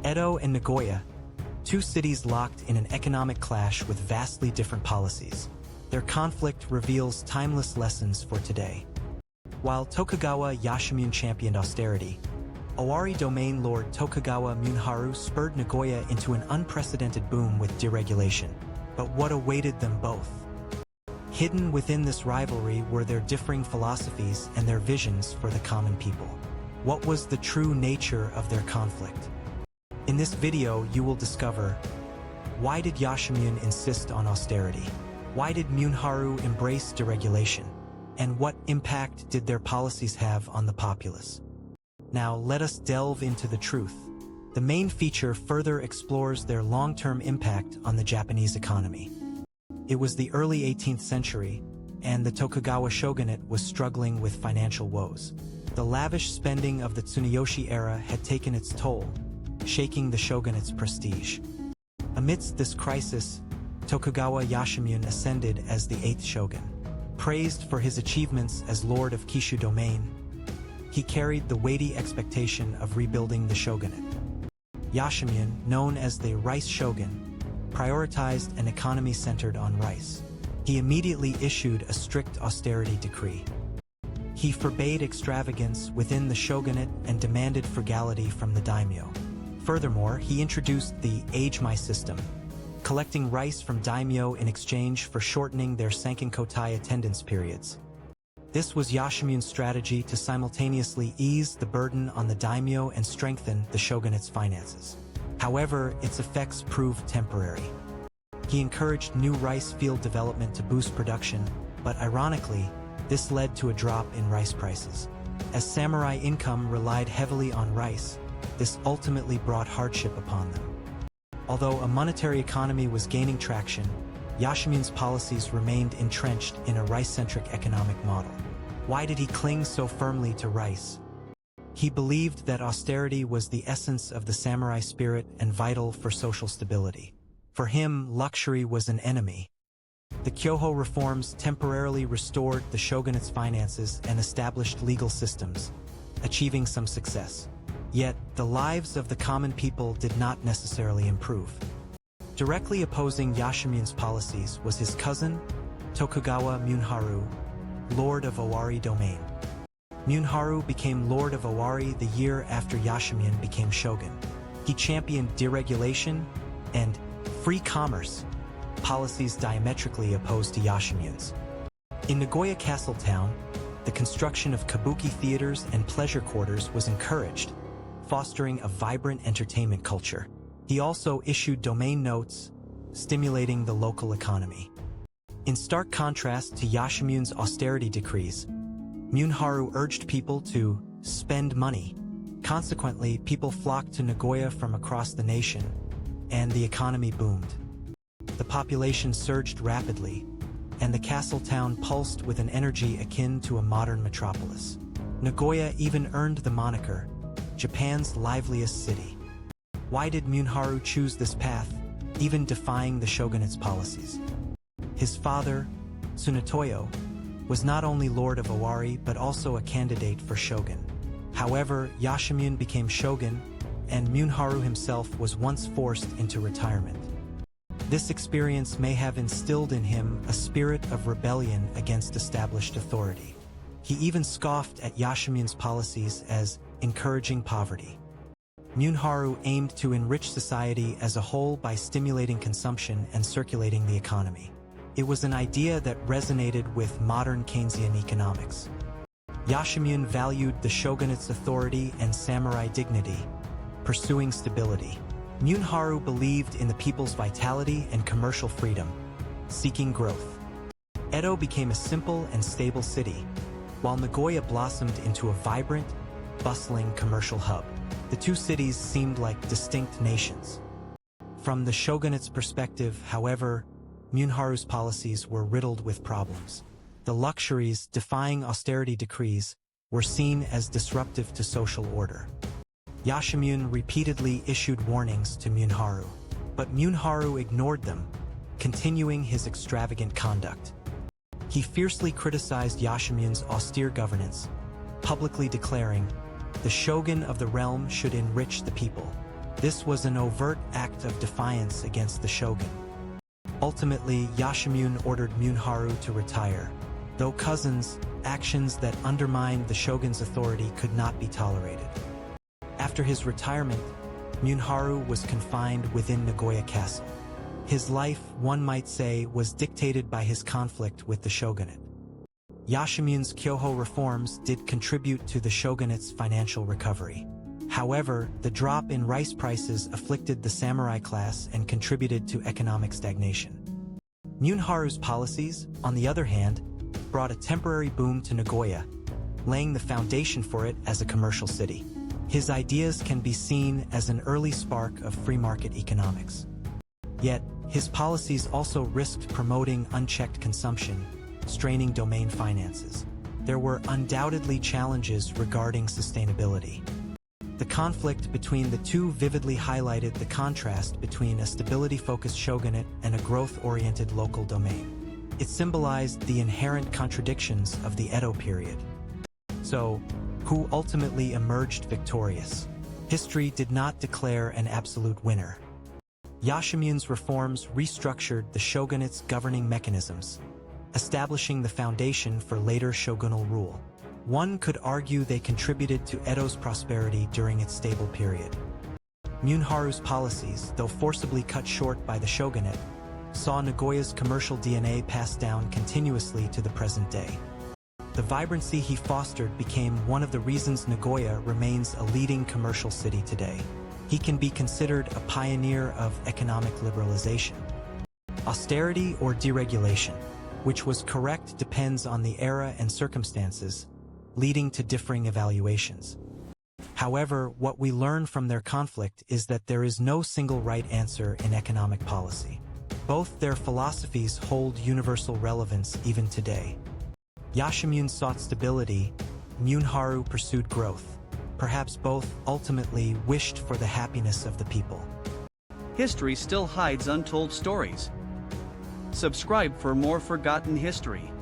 Edo and Nagoya, two cities locked in an economic clash with vastly different policies. Their conflict reveals timeless lessons for today. While Tokugawa Yoshimune championed austerity, Owari domain lord Tokugawa Muneharu spurred Nagoya into an unprecedented boom with deregulation. But what awaited them both? Hidden within this rivalry were their differing philosophies and their visions for the common people. What was the true nature of their conflict? In this video, you will discover: why did Yoshimune insist on austerity? Why did Muneharu embrace deregulation? And what impact did their policies have on the populace? Now, let us delve into the truth. The main feature further explores their long-term impact on the Japanese economy. It was the early 18th century, and the Tokugawa shogunate was struggling with financial woes. The lavish spending of the Tsunayoshi era had taken its toll, shaking the shogunate's prestige. Amidst this crisis, Tokugawa Yoshimune ascended as the 8th shogun. Praised for his achievements as lord of Kishu domain, he carried the weighty expectation of rebuilding the shogunate. Yoshimune, known as the Rice Shogun, prioritized an economy centered on rice. He immediately issued a strict austerity decree. He forbade extravagance within the shogunate and demanded frugality from the daimyo. Furthermore, he introduced the age-mai system, collecting rice from daimyo in exchange for shortening their Sankin-kotai attendance periods. This was Yoshimune's strategy to simultaneously ease the burden on the daimyo and strengthen the shogunate's finances. However, its effects proved temporary. He encouraged new rice field development to boost production, but ironically, this led to a drop in rice prices. As samurai income relied heavily on rice, this ultimately brought hardship upon them. Although a monetary economy was gaining traction, Yoshimune's policies remained entrenched in a rice-centric economic model. Why did he cling so firmly to rice? He believed that austerity was the essence of the samurai spirit and vital for social stability. For him, luxury was an enemy. The Kyoho reforms temporarily restored the shogunate's finances and established legal systems, achieving some success. Yet, the lives of the common people did not necessarily improve. Directly opposing Yoshimune's policies was his cousin, Tokugawa Muneharu, lord of Owari domain. Muneharu became lord of Owari the year after Yoshimune became shogun. He championed deregulation and free commerce, policies diametrically opposed to Yoshimune's. In Nagoya Castle Town, the construction of kabuki theaters and pleasure quarters was encouraged, fostering a vibrant entertainment culture. He also issued domain notes, stimulating the local economy. In stark contrast to Yoshimune's austerity decrees, Muneharu urged people to spend money. Consequently, people flocked to Nagoya from across the nation, and the economy boomed. The population surged rapidly, and the castle town pulsed with an energy akin to a modern metropolis. Nagoya even earned the moniker, Japan's liveliest city. Why did Muneharu choose this path, even defying the shogunate's policies? His father, Tsunetoyo, was not only lord of Owari but also a candidate for shogun. However, Yoshimune became shogun, and Muneharu himself was once forced into retirement. This experience may have instilled in him a spirit of rebellion against established authority. He even scoffed at Yoshimune's policies as encouraging poverty. Muneharu aimed to enrich society as a whole by stimulating consumption and circulating the economy. It was an idea that resonated with modern Keynesian economics. Yoshimune valued the shogunate's authority and samurai dignity, pursuing stability. Muneharu believed in the people's vitality and commercial freedom, seeking growth. Edo became a simple and stable city, while Nagoya blossomed into a vibrant, bustling commercial hub. The two cities seemed like distinct nations. From the shogunate's perspective, however, Muneharu's policies were riddled with problems. The luxuries, defying austerity decrees, were seen as disruptive to social order. Yoshimune repeatedly issued warnings to Muneharu, but Muneharu ignored them, continuing his extravagant conduct. He fiercely criticized Yoshimune's austere governance, publicly declaring, "The shogun of the realm should enrich the people." This was an overt act of defiance against the shogun. Ultimately, Yoshimune ordered Muneharu to retire. Though cousins, actions that undermined the shogun's authority could not be tolerated. After his retirement, Muneharu was confined within Nagoya Castle. His life, one might say, was dictated by his conflict with the shogunate. Yoshimune's Kyoho reforms did contribute to the shogunate's financial recovery. However, the drop in rice prices afflicted the samurai class and contributed to economic stagnation. Muneharu's policies, on the other hand, brought a temporary boom to Nagoya, laying the foundation for it as a commercial city. His ideas can be seen as an early spark of free market economics. Yet, his policies also risked promoting unchecked consumption, straining domain finances. There were undoubtedly challenges regarding sustainability. The conflict between the two vividly highlighted the contrast between a stability-focused shogunate and a growth-oriented local domain. It symbolized the inherent contradictions of the Edo period. So, who ultimately emerged victorious? History did not declare an absolute winner. Yoshimune's reforms restructured the shogunate's governing mechanisms, establishing the foundation for later shogunal rule. One could argue they contributed to Edo's prosperity during its stable period. Muneharu's policies, though forcibly cut short by the shogunate, saw Nagoya's commercial DNA passed down continuously to the present day. The vibrancy he fostered became one of the reasons Nagoya remains a leading commercial city today. He can be considered a pioneer of economic liberalization. Austerity or deregulation, which was correct depends on the era and circumstances, leading to differing evaluations. However, what we learn from their conflict is that there is no single right answer in economic policy. Both their philosophies hold universal relevance even today. Yoshimune sought stability, Muneharu pursued growth. Perhaps both ultimately wished for the happiness of the people. History still hides untold stories. Subscribe for more forgotten history.